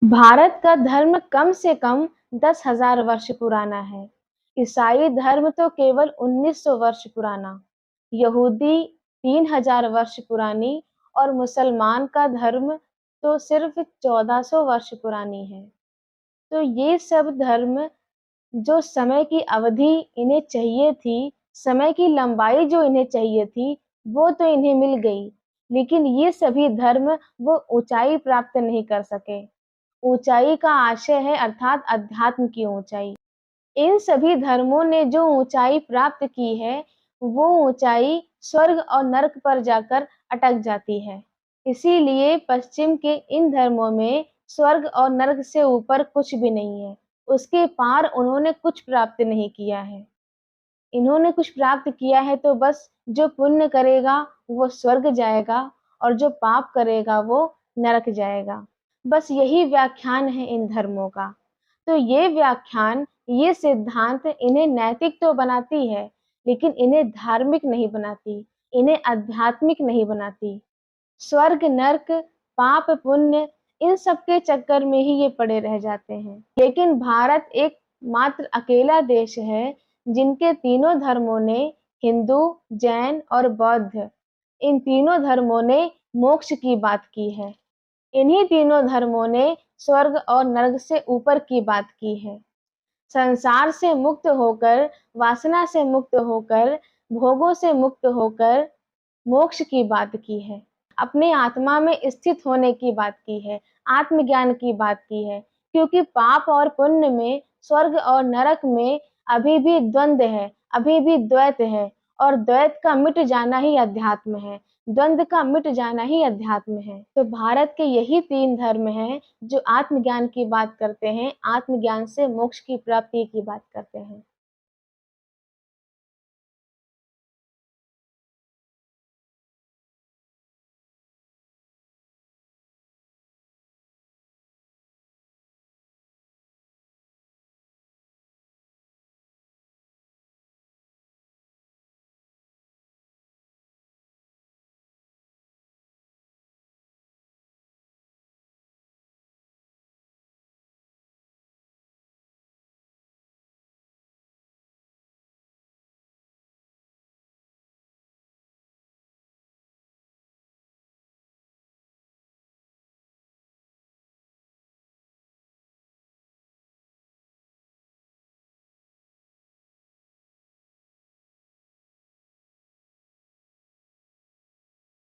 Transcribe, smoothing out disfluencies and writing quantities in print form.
भारत का धर्म कम से कम 10,000 वर्ष पुराना है। ईसाई धर्म तो केवल 1900 वर्ष पुराना, यहूदी 3000 वर्ष पुरानी और मुसलमान का धर्म तो सिर्फ 1400 वर्ष पुरानी है। तो ये सब धर्म जो समय की अवधि इन्हें चाहिए थी, समय की लंबाई जो इन्हें चाहिए थी, वो तो इन्हें मिल गई, लेकिन ये सभी धर्म वो ऊंचाई प्राप्त नहीं कर सके। ऊंचाई का आशय है अर्थात अध्यात्म की ऊंचाई। इन सभी धर्मों ने जो ऊंचाई प्राप्त की है, वो ऊंचाई स्वर्ग और नरक पर जाकर अटक जाती है। इसीलिए पश्चिम के इन धर्मों में स्वर्ग और नरक से ऊपर कुछ भी नहीं है। उसके पार उन्होंने कुछ प्राप्त नहीं किया है। इन्होंने कुछ प्राप्त किया है तो बस जो पुण्य करेगा वो स्वर्ग जाएगा और जो पाप करेगा वो नरक जाएगा। बस यही व्याख्यान है इन धर्मों का। तो ये व्याख्यान, ये सिद्धांत इन्हें नैतिक तो बनाती है, लेकिन इन्हें धार्मिक नहीं बनाती, इन्हें आध्यात्मिक नहीं बनाती। स्वर्ग नर्क, पाप पुण्य, इन सब के चक्कर में ही ये पड़े रह जाते हैं। लेकिन भारत एक मात्र अकेला देश है जिनके तीनों धर्मों ने, हिंदू, जैन और बौद्ध, इन तीनों धर्मों ने मोक्ष की बात की है। इन्हीं तीनों धर्मों ने स्वर्ग और नरक से ऊपर की बात की है। संसार से मुक्त होकर, वासना से मुक्त होकर, भोगों से मुक्त होकर मोक्ष की बात की है। अपने आत्मा में स्थित होने की बात की है, आत्मज्ञान की बात की है। क्योंकि पाप और पुण्य में, स्वर्ग और नरक में अभी भी द्वंद्व है, अभी भी द्वैत है, और द्वैत का मिट जाना ही अध्यात्म है, द्वंद्व का मिट जाना ही अध्यात्म है। तो भारत के यही 3 धर्म हैं जो आत्मज्ञान की बात करते हैं, आत्मज्ञान से मोक्ष की प्राप्ति की बात करते हैं।